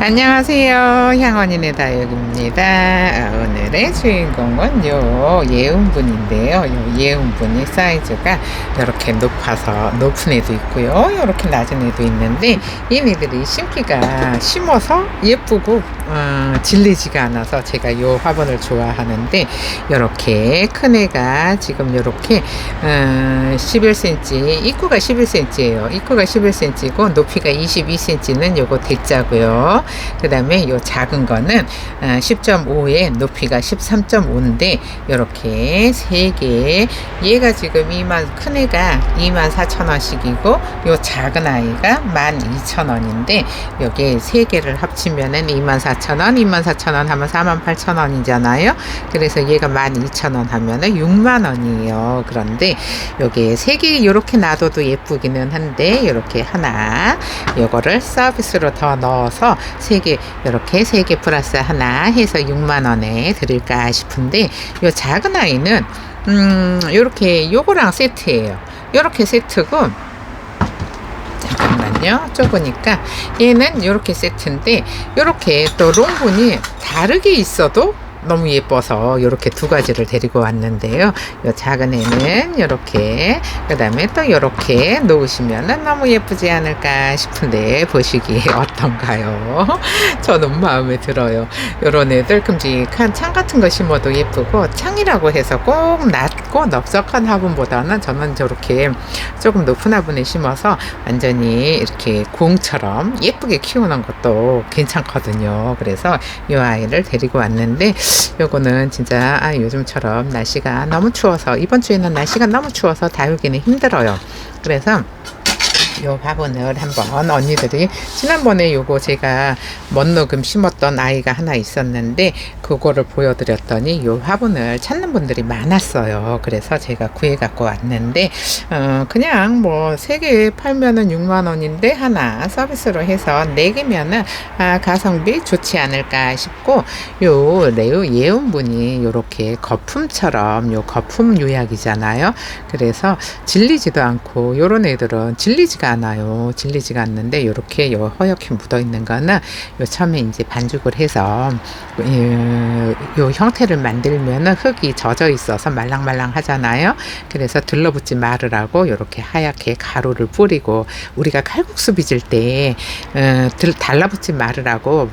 안녕하세요. 향원인의 다육입니다. 오늘의 주인공은 요 예운분인데요. 요 예운분이 사이즈가 이렇게 높은 애도 있고요. 이렇게 낮은 애도 있는데 얘네들이 심어서 예쁘고 질리지가 않아서 제가 요 화분을 좋아하는데, 이렇게 큰 애가 지금 이렇게 11cm, 입구가 11cm예요. 입구가 11cm고 높이가 22cm는 요거 대자고요. 그 다음에 요 작은 거는 10.5에 높이가 13.5인데 이렇게 3개, 얘가 지금 큰 애가 24,000원씩이고 요 작은 아이가 12,000원인데 여기 3개를 합치면은 24,000원, 24,000원 하면 48,000원이잖아요. 그래서 얘가 12,000원 하면은 6만원이에요. 그런데 여기 3개 이렇게 놔둬도 예쁘기는 한데, 이렇게 하나 요거를 서비스로 더 넣어서 3개, 이렇게 3개 플러스 하나 해서 6만원에 드릴까 싶은데, 요 작은 아이는 요렇게 요거랑 세트예요. 요렇게 세트고, 잠깐만요, 좁으니까 얘는 요렇게 세트인데, 요렇게 또 롱분이 다르게 있어도 너무 예뻐서 이렇게 두 가지를 데리고 왔는데요. 요 작은 애는 이렇게, 그 다음에 또 이렇게 놓으시면 너무 예쁘지 않을까 싶은데 보시기에 어떤가요? 저는 마음에 들어요. 요런 애들 큼직한 창 같은 거 심어도 예쁘고, 창이라고 해서 꼭 낮고 넓적한 화분보다는 저는 저렇게 조금 높은 화분에 심어서 완전히 이렇게 공처럼 예쁘게 키우는 것도 괜찮거든요. 그래서 이 아이를 데리고 왔는데, 요거는 진짜 요즘처럼 날씨가 너무 추워서, 이번 주에는 날씨가 너무 추워서 다육이는 힘들어요. 그래서 요 화분을 한번 언니들이, 지난번에 요거 제가 멋노금 심었던 아이가 하나 있었는데 그거를 보여드렸더니 요 화분을 찾는 분들이 많았어요. 그래서 제가 구해 갖고 왔는데 그냥 뭐 3개 팔면은 6만원인데 하나 서비스로 해서 4개면은 가성비 좋지 않을까 싶고, 요 예운분이 요렇게 거품처럼, 요 거품 요약이잖아요. 그래서 질리지도 않고, 요런 애들은 질리지가 않는데, 요렇게 요 허옇게 묻어 있는 거는 요 처음에 이제 반죽을 해서 요 형태를 만들면은 흙이 젖어 있어서 말랑말랑 하잖아요. 그래서 들러붙지 말으라고 요렇게 하얗게 가루를 뿌리고, 우리가 칼국수 빚을 때 달라붙지 말으라고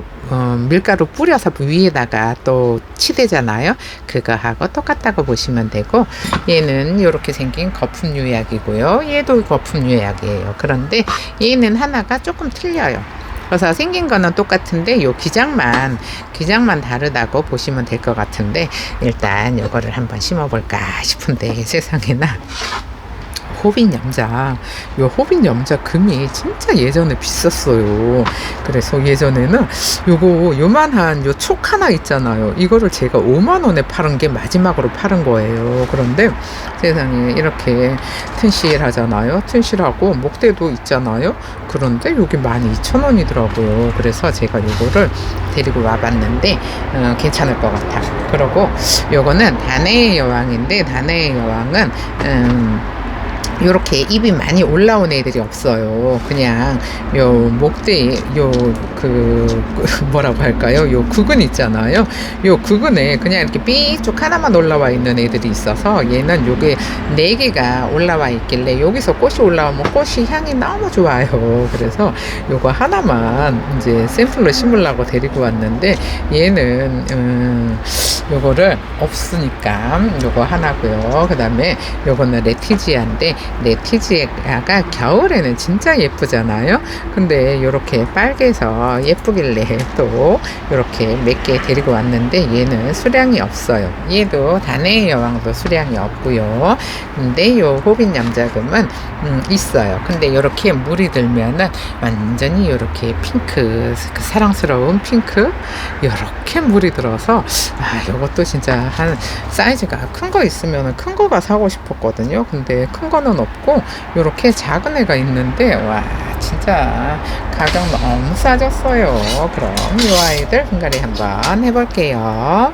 밀가루 뿌려서 위에다가 또 치대잖아요. 그거하고 똑같다고 보시면 되고, 얘는 이렇게 생긴 거품 요약이고요. 얘도 거품 요약이에요. 그런데 얘는 하나가 조금 틀려요. 그래서 생긴 거는 똑같은데 요 기장만 다르다고 보시면 될 것 같은데, 일단 요거를 한번 심어볼까 싶은데, 세상에나 호빈 염자 금이 진짜 예전에 비쌌어요. 그래서 예전에는 요만한 요 촉 하나 있잖아요. 이거를 제가 5만원에 파는 게 마지막으로 파는 거예요. 그런데 세상에 이렇게 튼실하잖아요. 튼실하고 목대도 있잖아요. 그런데 여기 12,000원이더라고요. 그래서 제가 요거를 데리고 와봤는데 괜찮을 것 같아. 그리고 요거는 다네의 여왕인데, 다네의 여왕은 요렇게 입이 많이 올라온 애들이 없어요. 그냥 요 목대, 뭐라고 할까요? 요 구근 있잖아요. 요 구근에 그냥 이렇게 삐쭉 하나만 올라와 있는 애들이 있어서, 얘는 요게 4개가 올라와 있길래 여기서 꽃이 올라오면 꽃이 향이 너무 좋아요. 그래서 요거 하나만 이제 샘플로 심으려고 데리고 왔는데, 얘는 요거를 없으니까 요거 하나고요. 그 다음에 요거는 레티지아인데, 레티지아가 겨울에는 진짜 예쁘잖아요. 근데 요렇게 빨개서 예쁘길래 또 요렇게 몇 개 데리고 왔는데, 얘는 수량이 없어요. 얘도 다네의 여왕도 수량이 없고요. 근데 요 호빈 염자금은 있어요. 근데 요렇게 물이 들면은 완전히 요렇게 핑크, 그 사랑스러운 핑크, 요렇게 물이 들어서 요것도 진짜 한 사이즈가 큰 거 있으면 큰 거가 사고 싶었거든요. 근데 큰 거는 없고 요렇게 작은 애가 있는데, 와 진짜 가격 너무 싸졌어요. 그럼 이 아이들 분갈이 한번 해볼게요.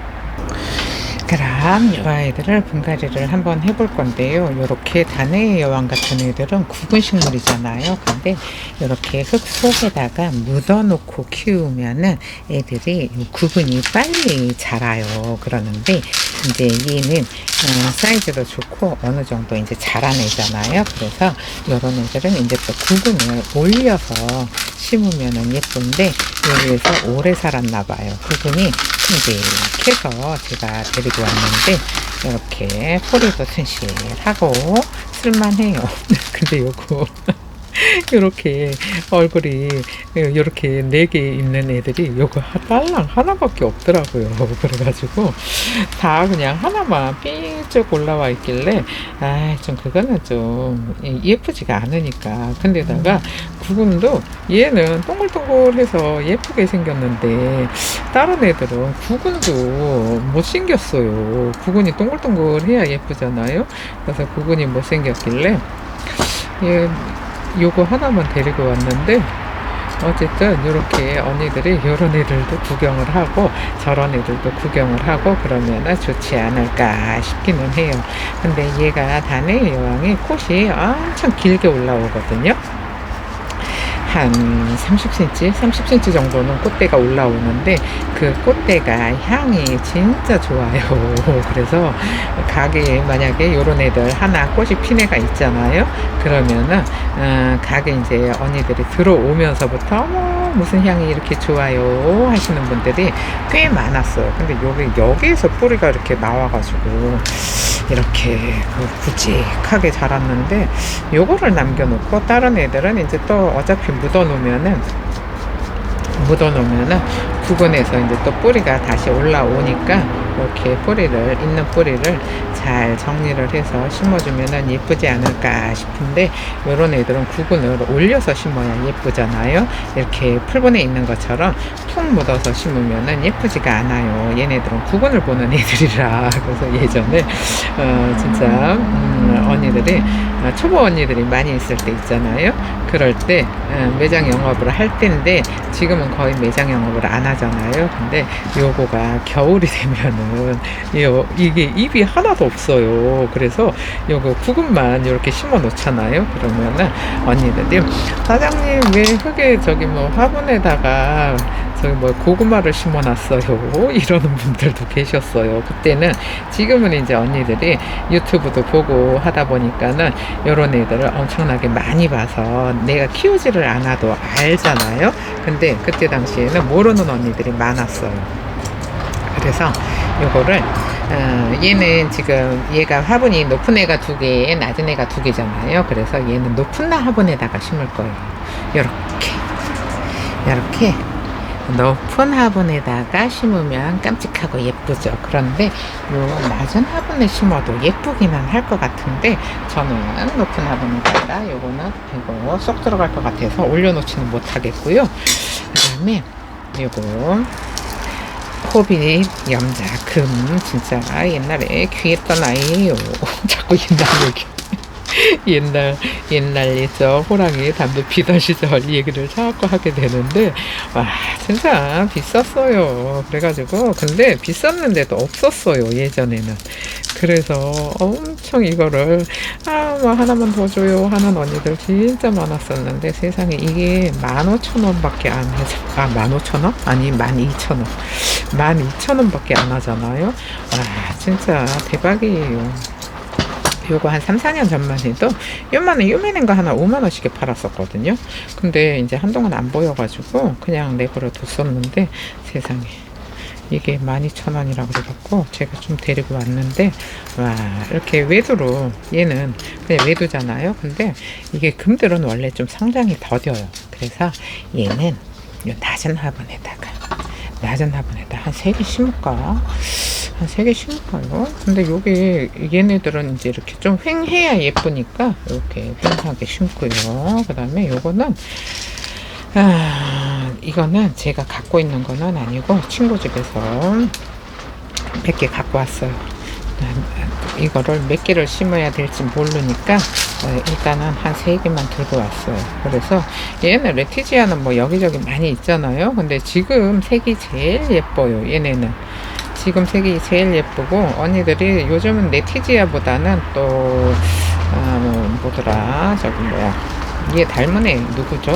그럼 이 아이들을 분갈이를 한번 해볼 건데요. 이렇게 다네의 여왕 같은 애들은 구근 식물이잖아요. 근데 이렇게 흙 속에다가 묻어놓고 키우면은 애들이 구근이 빨리 자라요. 그러는데 이제 얘는 사이즈도 좋고 어느 정도 이제 자란 애잖아요. 그래서 이런 애들은 이제 또 구근을 올려서 심으면은 예쁜데 여기에서 오래 살았나 봐요. 구근이 이제 캐서 제가 데리고 왔는데 이렇게 뿌리도 튼실하고 쓸만해요. 근데 요거 이렇게 얼굴이 이렇게 4개 있는 애들이 요거 딸랑 하나밖에 없더라고요. 그래가지고 다 그냥 하나만 삐쭉 올라와 있길래 좀 그거는 좀 예쁘지가 않으니까. 근데다가 구근도 얘는 동글동글해서 예쁘게 생겼는데 다른 애들은 구근도 못생겼어요. 구근이 동글동글해야 예쁘잖아요. 그래서 구근이 못생겼길래 요거 하나만 데리고 왔는데 어쨌든 이렇게 언니들이 요런 애들도 구경을 하고 저런 애들도 구경을 하고 그러면 좋지 않을까 싶기는 해요. 근데 얘가 다네의 여왕이 꽃이 엄청 길게 올라오거든요. 한 30cm 정도는 꽃대가 올라오는데 그 꽃대가 향이 진짜 좋아요. 그래서 가게에 만약에 요런 애들 하나 꽃이 핀 애가 있잖아요. 그러면은 가게 이제 언니들이 들어오면서부터 무슨 향이 이렇게 좋아요 하시는 분들이 꽤 많았어요. 근데 여기에서 뿌리가 이렇게 나와가지고 이렇게 굵직하게 자랐는데 요거를 남겨놓고 다른 애들은 이제 또 어차피 묻어놓으면은 구근에서 이제 또 뿌리가 다시 올라오니까 이렇게 있는 뿌리를 잘 정리를 해서 심어주면은 예쁘지 않을까 싶은데 요런 애들은 구근을 올려서 심어야 예쁘잖아요. 이렇게 풀분에 있는 것처럼 푹 묻어서 심으면은 예쁘지가 않아요. 얘네들은 구근을 보는 애들이라. 그래서 예전에 진짜 언니들이 초보 언니들이 많이 있을 때 있잖아요. 그럴 때 매장 영업을 할 때인데 지금은 거의 매장 영업을 안 하잖아요. 근데 요거가 겨울이 되면은 이게 잎이 하나도 없어요. 그래서 요거 구근만 이렇게 심어 놓잖아요. 그러면은 언니들이 사장님 왜 흙에 화분에다가 고구마를 심어놨어요 이러는 분들도 계셨어요. 그때는. 지금은 이제 언니들이 유튜브도 보고 하다 보니까는 요런 애들을 엄청나게 많이 봐서 내가 키우지를 않아도 알잖아요. 근데 그때 당시에는 모르는 언니들이 많았어요. 그래서 요거를 얘는 지금 얘가 화분이 높은 애가 2개 낮은 애가 2개잖아요. 그래서 얘는 높은 화분에다가 심을 거예요. 요렇게 높은 화분에다가 심으면 깜찍하고 예쁘죠. 그런데 요 낮은 화분에 심어도 예쁘기는 할 것 같은데 저는 높은 화분에다가 요거는 이거 쏙 들어갈 것 같아서 올려놓지는 못하겠고요. 그 다음에 요거 호빗 염자금 진짜 옛날에 귀했던 아이예요. 자꾸 옛날 얘기 옛날 예전 호랑이 담배 피던 시절 얘기를 자꾸 하게 되는데 와 진짜 비쌌어요. 그래가지고 근데 비쌌는데도 없었어요 예전에는. 그래서 엄청 이거를 하나만 더 줘요 하는 언니들 진짜 많았었는데 세상에 이게 15,000원 밖에 안 하죠. 15,000원? 아니 12,000원 12,000원 밖에 안 하잖아요. 와 진짜 대박이에요. 요거 한 3, 4년 전만 해도 요만한 거 하나 5만원씩에 팔았었거든요. 근데 이제 한동안 안 보여가지고 그냥 내버려 뒀었는데 세상에 이게 12,000원이라고 그래갖고 제가 좀 데리고 왔는데 와 이렇게 외두로 얘는 그냥 외두잖아요. 근데 이게 금들은 원래 좀 성장이 더뎌요. 그래서 얘는 요 낮은 화분에다가 한 3개 심을까? 한 3개 심을까요? 근데 요게 얘네들은 이제 이렇게 좀 휑해야 예쁘니까 이렇게 휑하게 심고요. 그 다음에 요거는 이거는 제가 갖고 있는 거는 아니고 친구 집에서 몇 개 갖고 왔어요. 이거를 몇 개를 심어야 될지 모르니까 일단은 한 3개만 들고 왔어요. 그래서 얘는 레티지아는 여기저기 많이 있잖아요. 근데 지금 색이 제일 예뻐요. 얘네는 지금 색이 제일 예쁘고, 언니들이 요즘은 네티지아보다는 또 뭐더라, 저기 뭐야, 얘 닮은 애 누구죠?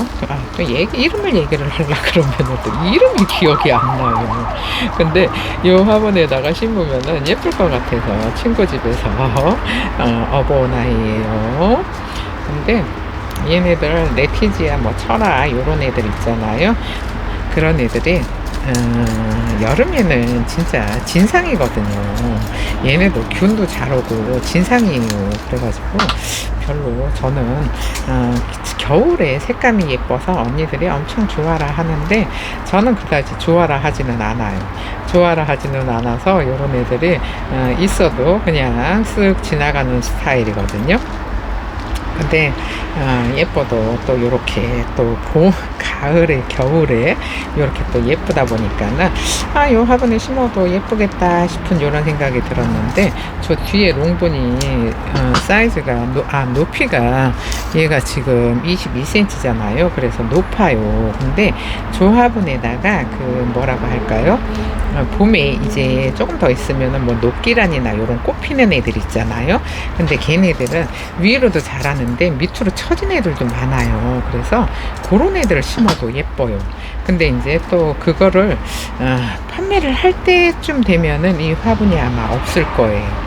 또 이름을 얘기를 하려 그러면 또 이름이 기억이 안 나요. 근데 이 화분에다가 심으면은 예쁠 것 같아서 친구 집에서 어버나이에요. 근데 얘네들 네티지아 뭐 철아 요런 애들 있잖아요. 그런 애들이 여름에는 진짜 진상이거든요. 얘네도 균도 잘 오고 진상이에요. 그래가지고 별로 저는 겨울에 색감이 예뻐서 언니들이 엄청 좋아라 하는데, 저는 그다지 좋아라 하지는 않아요. 좋아라 하지는 않아서 요런 애들이 있어도 그냥 쓱 지나가는 스타일이거든요. 근데 예뻐도 또 요렇게 또 가을에 겨울에 요렇게 또 예쁘다 보니까는 요 화분에 심어도 예쁘겠다 싶은 요런 생각이 들었는데, 저 뒤에 롱분이 사이즈가 높이가 얘가 지금 22cm잖아요. 그래서 높아요. 근데 저 화분에다가 그 뭐라고 할까요, 봄에 이제 조금 더 있으면은 뭐 녹기란이나 요런 꽃 피는 애들 있잖아요. 근데 걔네들은 위로도 자라는데 밑으로 처진 애들도 많아요. 그래서 그런 애들을 심어도 예뻐요. 근데 이제 또 그거를 판매를 할 때쯤 되면은 이 화분이 아마 없을 거예요.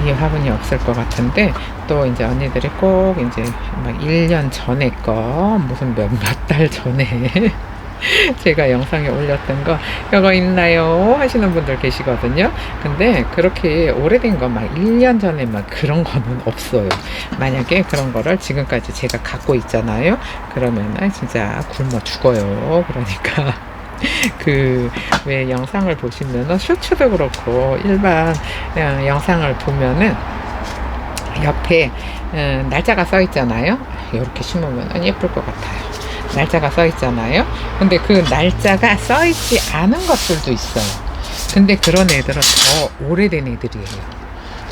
이 화분이 없을 것 같은데, 또 이제 언니들이 꼭 이제 막 1년 전에 거, 무슨 몇 달 전에 제가 영상에 올렸던 거 이거 있나요 하시는 분들 계시거든요. 근데 그렇게 오래된 거 막 1년 전에 막 그런 거는 없어요. 만약에 그런 거를 지금까지 제가 갖고 있잖아요. 그러면은 진짜 굶어 죽어요. 그러니까 그 왜 영상을 보시면은 쇼츠도 그렇고 일반 영상을 보면은 옆에 날짜가 써 있잖아요. 이렇게 심으면 예쁠 것 같아요. 날짜가 써 있잖아요. 근데 그 날짜가 써 있지 않은 것들도 있어요. 근데 그런 애들은 더 오래된 애들이에요.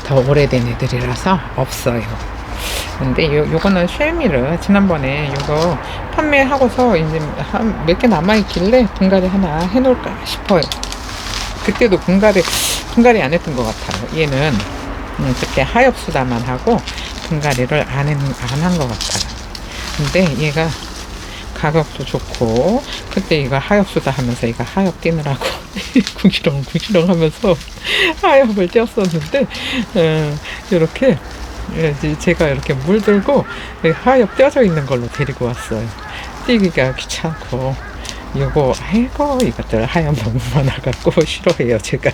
더 오래된 애들이라서 없어요. 근데 요거는 쉘미르 지난번에 요거 판매하고서 이제 한 몇 개 남아있길래 분갈이 하나 해놓을까 싶어요. 그때도 분갈이 안 했던 것 같아요. 얘는 그때 하엽수다만 하고 분갈이를 안 한 것 같아요. 근데 얘가 가격도 좋고, 그때 이거 하엽수다 하면서 이거 하엽 띄느라고 구기렁 하면서 하엽을 띄었었는데, 이렇게 제가 이렇게 물들고 하엽 띄어져 있는 걸로 데리고 왔어요. 띄기가 귀찮고, 아이고 이것들 하엽 너무 많아갖고 싫어해요 제가.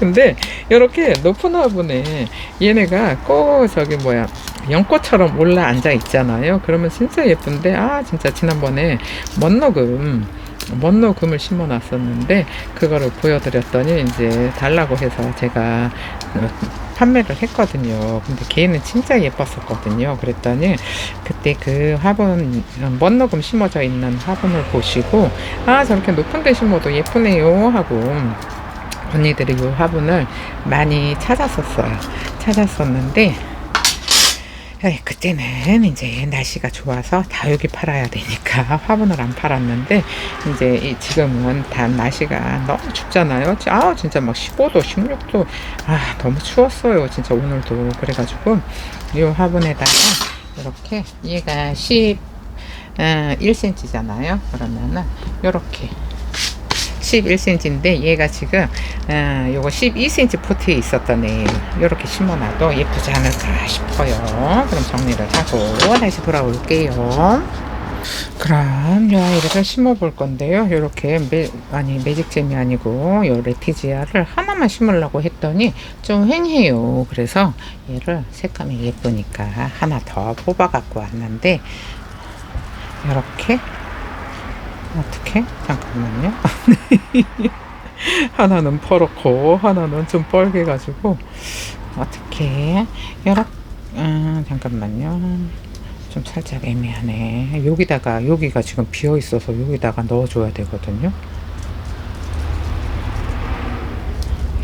근데 이렇게 높은 화분에 얘네가 꼭 저기 뭐야 연꽃처럼 올라 앉아 있잖아요. 그러면 진짜 예쁜데, 진짜 지난번에 멋노금을 심어 놨었는데 그거를 보여드렸더니 이제 달라고 해서 제가 판매를 했거든요. 근데 걔는 진짜 예뻤었거든요. 그랬더니 그때 그 화분, 멋노금 심어져 있는 화분을 보시고 저렇게 높은 데 심어도 예쁘네요 하고 언니들이 이 화분을 많이 찾았었는데, 그때는 이제 날씨가 좋아서 다육이 팔아야 되니까 화분을 안 팔았는데, 이제 지금은 다 날씨가 너무 춥잖아요. 진짜 막 15도, 16도, 너무 추웠어요. 진짜 오늘도. 그래가지고 이 화분에다가 이렇게 얘가 11cm잖아요. 그러면은 이렇게 11cm인데 얘가 지금 요거 12cm 포트에 있었던 애 이렇게 심어놔도 예쁘지 않을까 싶어요. 그럼 정리를 하고 다시 돌아올게요. 그럼 요 아이를 심어 볼 건데요. 요렇게 매직잼이 아니고 요 레티지아를 하나만 심으려고 했더니 좀 휑해요. 그래서 얘를 색감이 예쁘니까 하나 더 뽑아 갖고 왔는데, 요렇게 어떻게? 잠깐만요. 하나는 퍼렇고 하나는 좀 뻘개가지고 어떻게 잠깐만요. 좀 살짝 애매하네. 여기가 지금 비어 있어서 여기다가 넣어줘야 되거든요.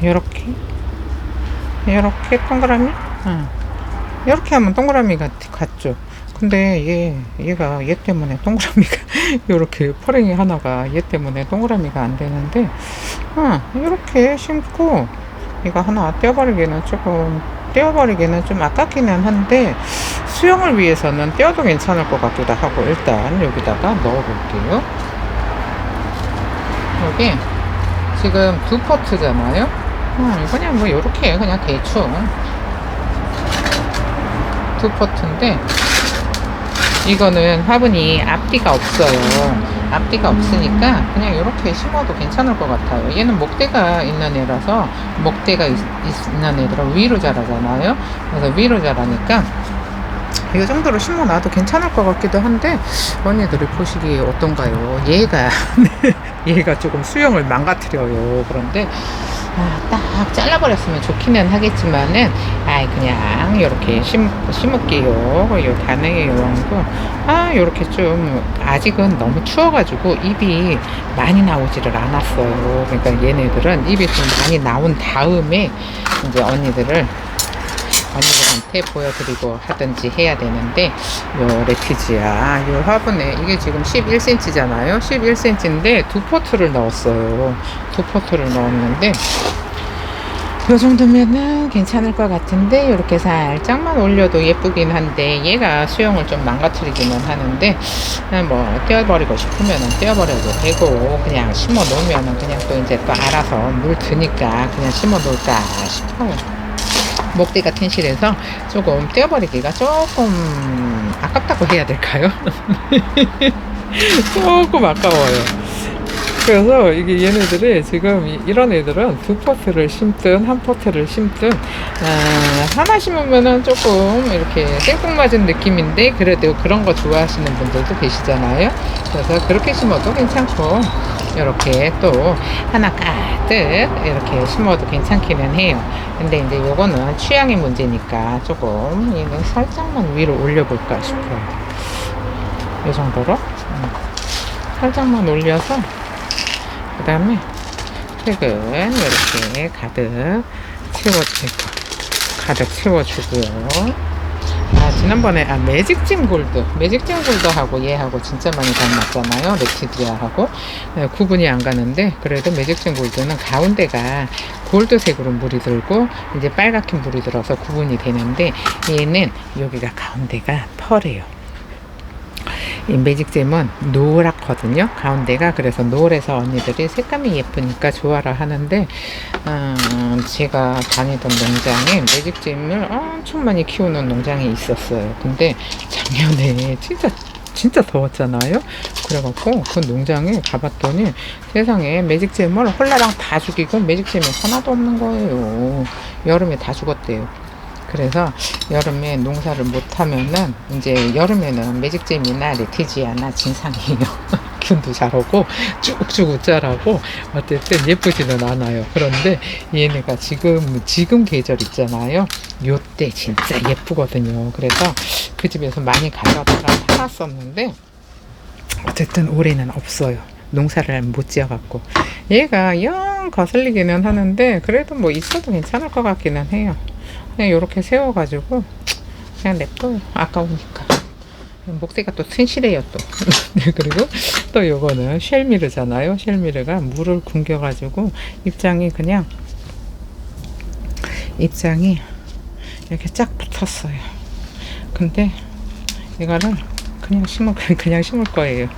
이렇게 동그라미? 이렇게 하면 동그라미 같죠. 근데 얘가 얘 때문에 동그라미가 이렇게 퍼랭이 하나가 얘 때문에 동그라미가 안 되는데, 이렇게 심고 이거 하나 떼어버리기는 좀 아깝기는 한데 수영을 위해서는 떼어도 괜찮을 것 같기도 하고, 일단 여기다가 넣어볼게요. 여기 지금 2포트잖아요. 그냥 뭐 이렇게 그냥 대충 2포트인데, 이거는 화분이 앞뒤가 없어요. 앞뒤가 없으니까 그냥 이렇게 심어도 괜찮을 것 같아요. 얘는 목대가 있는 애라서, 목대가 있는 애들은 위로 자라잖아요. 그래서 위로 자라니까 이 정도로 심어놔도 괜찮을 것 같기도 한데, 언니들이 보시기에 어떤가요? 얘가 조금 수영을 망가뜨려요. 그런데 딱 잘라버렸으면 좋기는 하겠지만은, 그냥 이렇게 심을게요. 요 단행의 여왕도 요렇게 좀 아직은 너무 추워가지고 입이 많이 나오지를 않았어요. 그러니까 얘네들은 입이 좀 많이 나온 다음에 이제 언니들한테 보여드리고 하든지 해야 되는데, 요 레티지아 요 화분에 이게 지금 11cm잖아요 11cm인데 2포트를 넣었어요. 2포트를 넣었는데 요 정도면은 괜찮을 것 같은데, 이렇게 살짝만 올려도 예쁘긴 한데 얘가 수영을 좀 망가뜨리기는 하는데, 뭐 떼어버리고 싶으면은 떼어버려도 되고, 그냥 심어 놓으면은 그냥 또 이제 또 알아서 물 드니까 그냥 심어 놓을까 싶어요. 목대가 튼실해서 조금 떼어버리기가 조금 아깝다고 해야 될까요? 조금 아까워요. 그래서 이게 얘네들이 지금 이런 애들은 2포트를 심든 1포트를 심든 하나 심으면은 조금 이렇게 생뚱맞은 느낌인데, 그래도 그런 거 좋아하시는 분들도 계시잖아요. 그래서 그렇게 심어도 괜찮고, 이렇게 또 하나 가득 이렇게 심어도 괜찮기는 해요. 근데 이제 요거는 취향의 문제니까 조금 얘는 살짝만 위로 올려볼까 싶어요. 이 정도로 살짝만 올려서, 그 다음에 흙은 이렇게 가득 채워주고요. 지난번에 매직진 골드하고 얘하고 진짜 많이 닮았잖아요. 레티디아하고 구분이 안 가는데, 그래도 매직진 골드는 가운데가 골드색으로 물이 들고 이제 빨갛게 물이 들어서 구분이 되는데, 얘는 여기가 가운데가 펄이에요. 이 매직잼은 노랗거든요, 가운데가. 그래서 노래서 언니들이 색감이 예쁘니까 좋아라 하는데, 제가 다니던 농장에 매직잼을 엄청 많이 키우는 농장이 있었어요. 근데 작년에 진짜 더웠잖아요. 그래갖고 그 농장에 가봤더니 세상에 매직잼을 홀라당 다 죽이고 매직잼이 하나도 없는 거예요. 여름에 다 죽었대요. 그래서 여름에 농사를 못하면은 이제 여름에는 매직잼이나 레티지아나 진상이에요. 균도 잘 오고 쭉쭉 웃자라고 어쨌든 예쁘지는 않아요. 그런데 얘네가 지금 계절 있잖아요. 요때 진짜 예쁘거든요. 그래서 그 집에서 많이 가져다가 타놨었는데 어쨌든 올해는 없어요. 농사를 못 지어갖고. 얘가 영 거슬리기는 하는데 그래도 뭐 있어도 괜찮을 것 같기는 해요. 그냥 요렇게 세워가지고 그냥 냅둬요. 아까우니까. 목대가 또 튼실해요 또. 그리고 또 요거는 쉘미르잖아요. 쉘미르가 물을 굶겨가지고 입장이 이렇게 쫙 붙었어요. 근데 이거를 그냥 심을 거예요.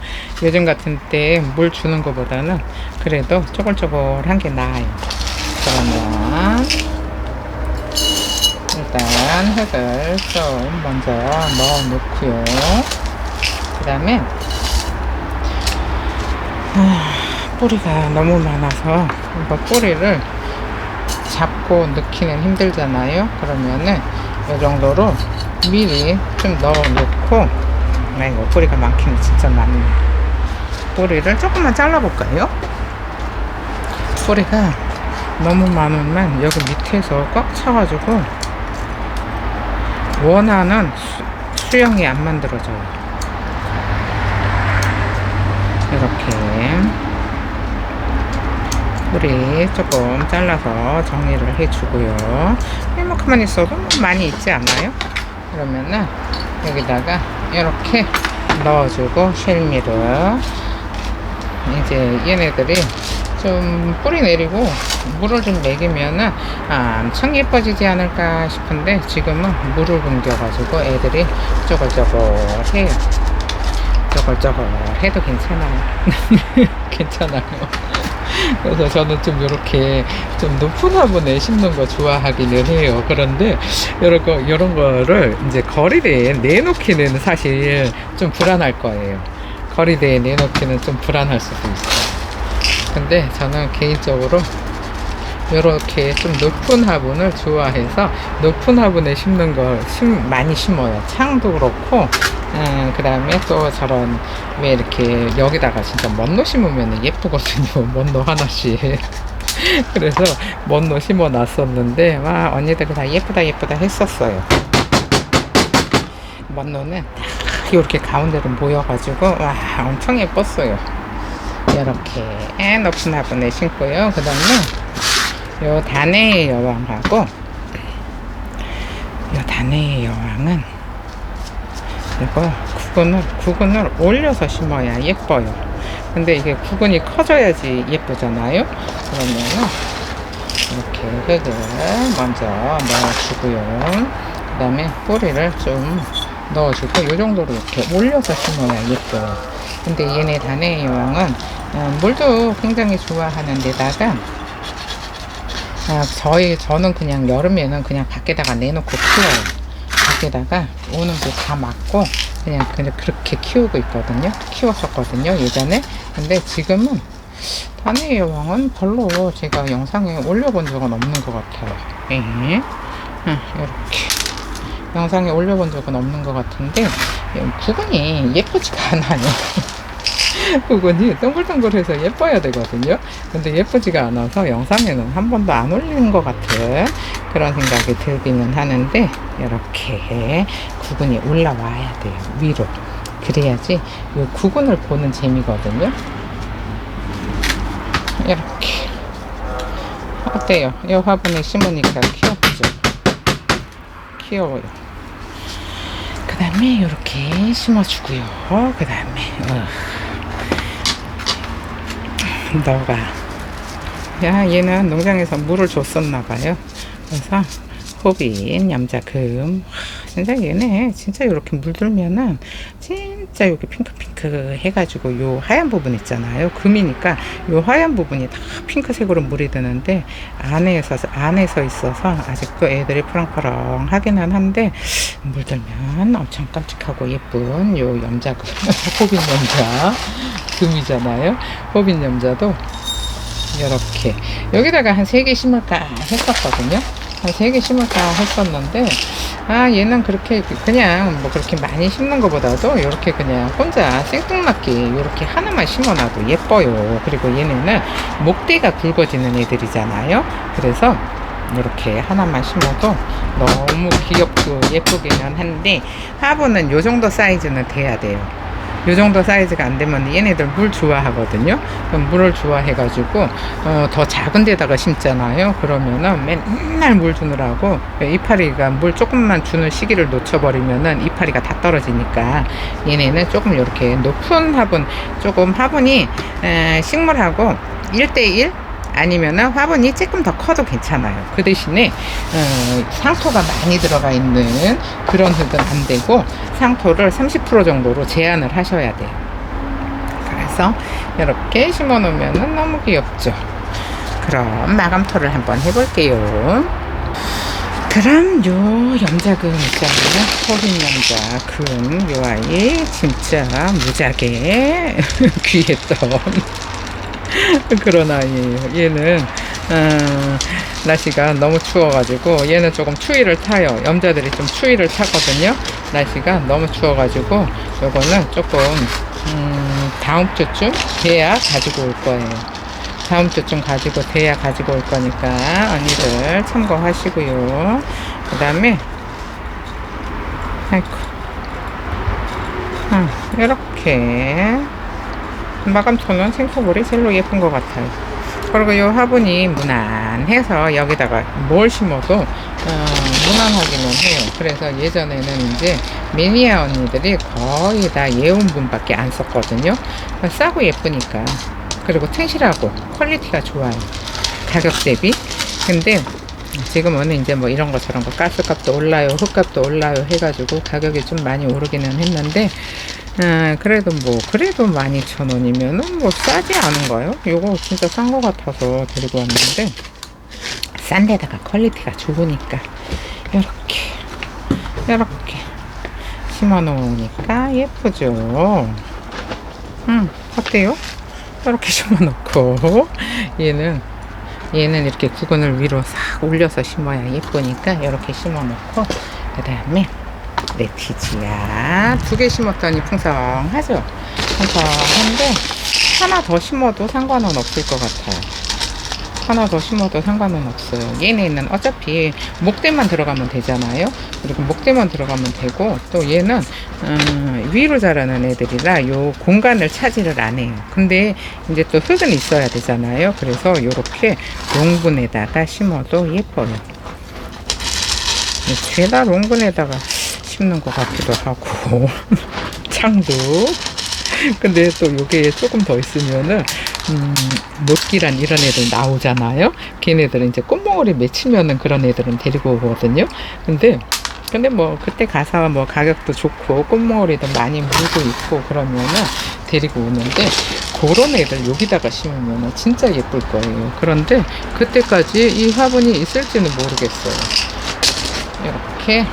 요즘 같은 때 물 주는 것보다는 그래도 쪼글쪼글한 게 나아요. 그러면 일단 흙을 좀 먼저 넣어 놓고요. 그 다음에 뿌리가 너무 많아서 이거 뿌리를 잡고 넣기는 힘들잖아요. 그러면은 이 정도로 미리 좀 넣어 놓고, 이거 뿌리가 많기는 진짜 많네요. 뿌리를 조금만 잘라볼까요? 뿌리가 너무 많으면 여기 밑에서 꽉 차가지고 원하는 수영이 안 만들어져요. 이렇게 뿌리 조금 잘라서 정리를 해주고요. 이만큼만 있어도 많이 있지 않아요? 그러면은 여기다가 이렇게 넣어주고 쉘미를 이제 얘네들이 좀 뿌리 내리고 물을 좀 먹이면은 엄청 예뻐지지 않을까 싶은데 지금은 물을 굶겨가지고 애들이 쪼글쪼글해요. 쪼글쪼글해도 괜찮아요. 괜찮아요. 그래서 저는 좀 이렇게 좀 높은 화분에 심는 거 좋아하기는 해요. 그런데 이런 거를 이제 거리대에 내놓기는 사실 좀 불안할 거예요. 거리대에 내놓기는 좀 불안할 수도 있어요. 근데 저는 개인적으로 이렇게 좀 높은 화분을 좋아해서 높은 화분에 심는 걸 많이 심어요. 창도 그렇고, 그 다음에 또 저런, 왜 이렇게 여기다가 진짜 먼로 심으면 예쁘거든요. 먼로 하나씩. 그래서 먼로 심어 놨었는데, 와, 언니들이 다 예쁘다 했었어요. 먼로는 딱 이렇게 가운데로 모여가지고, 와, 엄청 예뻤어요. 이렇게 높은 화분에 심고요. 그 다음에 요 다네의 여왕하고 요 다네의 여왕은 이거 구근을 올려서 심어야 예뻐요. 근데 이게 구근이 커져야지 예쁘잖아요. 그러면은 이렇게 흙을 먼저 넣어주고요. 그 다음에 뿌리를 좀 넣어주고 요 정도로 이렇게 올려서 심어야 예뻐요. 근데 얘네 다네의 여왕은 물도 굉장히 좋아하는 데다가 저는 그냥 여름에는 그냥 밖에다가 내놓고 키워요. 밖에다가 오는 게 다 막고 그냥 그렇게 키우고 있거든요. 키웠었거든요, 예전에. 근데 지금은 다네의 여왕은 별로 제가 영상에 올려본 적은 없는 것 같아요. 이렇게 영상에 올려본 적은 없는 것 같은데 구근이 예쁘지가 않아요. 구근이 동글동글해서 예뻐야 되거든요. 근데 예쁘지가 않아서 영상에는 한 번도 안 올리는 것 같은 그런 생각이 들기는 하는데 이렇게 구근이 올라와야 돼요. 위로. 그래야지 이 구근을 보는 재미거든요. 이렇게 어때요? 이 화분에 심으니까 귀엽죠? 귀여워요. 그 다음에 이렇게 심어주고요. 그 다음에 너가 얘는 농장에서 물을 줬었나봐요. 그래서 호빈, 염자금, 진짜 얘네 진짜 이렇게 물들면은 진짜 이렇게 핑크핑크 해가지고 요 하얀 부분 있잖아요. 금이니까 요 하얀 부분이 다 핑크색으로 물이 드는데 안에서 있어서 아직도 애들이 푸렁푸렁 하기는 한데 물들면 엄청 깜찍하고 예쁜 요 염자금 호빈 염자 금이잖아요. 호빈 염자도 이렇게 여기다가 한 3개 심을까 했었거든요. 한 3개 심을까 했었는데 얘는 그렇게 그냥 뭐 그렇게 많이 심는 것보다도 이렇게 그냥 혼자 생뚱맞게 이렇게 하나만 심어놔도 예뻐요. 그리고 얘네는 목대가 굵어지는 애들이잖아요. 그래서 이렇게 하나만 심어도 너무 귀엽고 예쁘기는 한데 화분은 요 정도 사이즈는 돼야 돼요. 요 정도 사이즈가 안 되면 얘네들 물 좋아하거든요. 그럼 물을 좋아해가지고 더 작은 데다가 심잖아요. 그러면은 맨날 물 주느라고 이파리가 물 조금만 주는 시기를 놓쳐버리면은 이파리가 다 떨어지니까 얘네는 조금 이렇게 높은 화분, 조금 화분이 식물하고 1대1 아니면은 화분이 조금 더 커도 괜찮아요. 그 대신에 상토가 많이 들어가 있는 그런 흙은 안 되고 상토를 30% 정도로 제한을 하셔야 돼요. 그래서 이렇게 심어 놓으면 너무 귀엽죠. 그럼 마감토를 한번 해볼게요. 그럼 요 염자금 있잖아요. 호빈 염자금 요 아이 진짜 무지하게 귀했던 그런 아이예요. 얘는 날씨가 너무 추워가지고 얘는 조금 추위를 타요. 염자들이 좀 추위를 타거든요. 날씨가 너무 추워가지고 요거는 조금 다음 주쯤 돼야 가지고 올 거예요. 다음 주쯤 돼야 가지고 올 거니까 언니들 참고하시고요. 그 다음에 아이고 이렇게 마감토는 생토볼이 제일로 예쁜 것 같아요. 그리고 요 화분이 무난해서 여기다가 뭘 심어도 무난하기는 해요. 그래서 예전에는 이제 매니아 언니들이 거의 다 예온분밖에 안 썼거든요. 싸고 예쁘니까. 그리고 튼실하고 퀄리티가 좋아요. 가격 대비. 근데 지금은 이제 뭐 이런 거 저런 거 가스값도 올라요, 흙값도 올라요 해가지고 가격이 좀 많이 오르기는 했는데, 그래도 12,000원이면은 뭐 싸지 않은가요? 요거 진짜 싼 거 같아서 데리고 왔는데, 싼 데다가 퀄리티가 좋으니까 이렇게 심어 놓으니까 예쁘죠. 어때요? 이렇게 심어 놓고 얘는 이렇게 구근을 위로 싹 올려서 심어야 예쁘니까 이렇게 심어 놓고, 그 다음에 레티지아 2개 심었더니 풍성하죠? 풍성한데 하나 더 심어도 상관은 없을 것 같아요. 하나 더 심어도 상관은 없어요. 얘네는 어차피 목대만 들어가면 되잖아요. 그리고 목대만 들어가면 되고, 또 얘는 위로 자라는 애들이라 요 공간을 차지를 안 해요. 근데 이제 또 흙은 있어야 되잖아요. 그래서 요렇게 롱분에다가 심어도 예뻐요. 죄다 롱분에다가 심는 것 같기도 하고 창도. 근데 또 요게 조금 더 있으면은 못기란 이런 애들 나오잖아요. 걔네들은 이제 꽃몽울이 맺히면은 그런 애들은 데리고 오거든요. 근데 뭐 그때 가서 뭐 가격도 좋고 꽃몽울이도 많이 물고 있고 그러면은 데리고 오는데, 그런 애들 여기다가 심으면은 진짜 예쁠 거예요. 그런데 그때까지 이 화분이 있을지는 모르겠어요. 이렇게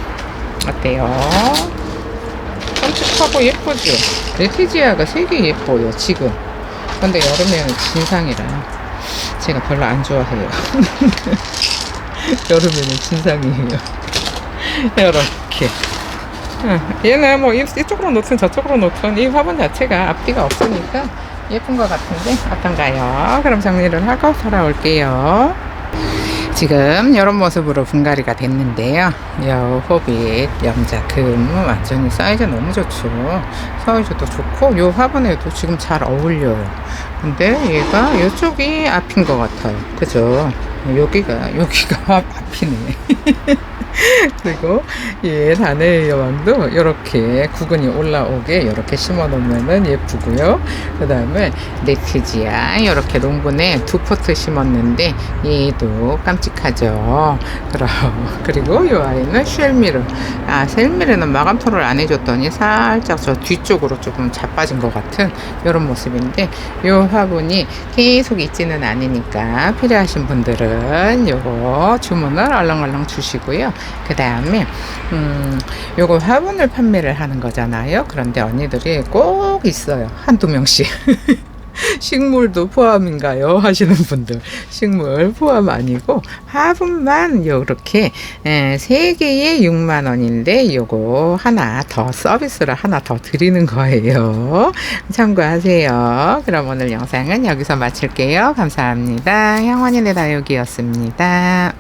어때요? 깜찍하고 예쁘죠? 레티지아가 3개 예뻐요 지금. 근데 여름에는 진상이라 제가 별로 안 좋아해요. 여름에는 진상이에요. 이렇게. 얘는 뭐 이쪽으로 놓든 저쪽으로 놓든 이 화분 자체가 앞뒤가 없으니까 예쁜 것 같은데 어떤가요? 그럼 정리를 하고 돌아올게요. 지금 이런 모습으로 분갈이가 됐는데요. 요 호빗 염자금 완전히 사이즈 너무 좋죠. 사이즈도 좋고 요 화분에도 지금 잘 어울려요. 근데 얘가 이쪽이 앞인 것 같아요. 그죠? 여기가 앞이네. 그리고 얘 다네 여왕도 이렇게 구근이 올라오게 이렇게 심어 놓으면 예쁘고요. 그 다음에 레티지아 이렇게 롱분에 2포트 심었는데 얘도 깜찍하죠. 그리고 이 아이는 쉘미르. 쉘미르는 마감토를 안 해줬더니 살짝 저 뒤쪽으로 조금 자빠진 것 같은 이런 모습인데, 이 화분이 계속 있지는 않으니까 필요하신 분들은 요거 주문을 얼렁얼렁 주시고요. 그 다음에 요거 화분을 판매를 하는 거잖아요. 그런데 언니들이 꼭 있어요. 한두 명씩. 식물도 포함인가요? 하시는 분들, 식물 포함 아니고 화분만 요렇게 3개에 6만원인데 요거 하나 더 서비스로 하나 더 드리는 거예요. 참고하세요. 그럼 오늘 영상은 여기서 마칠게요. 감사합니다. 향원이네 다육이었습니다.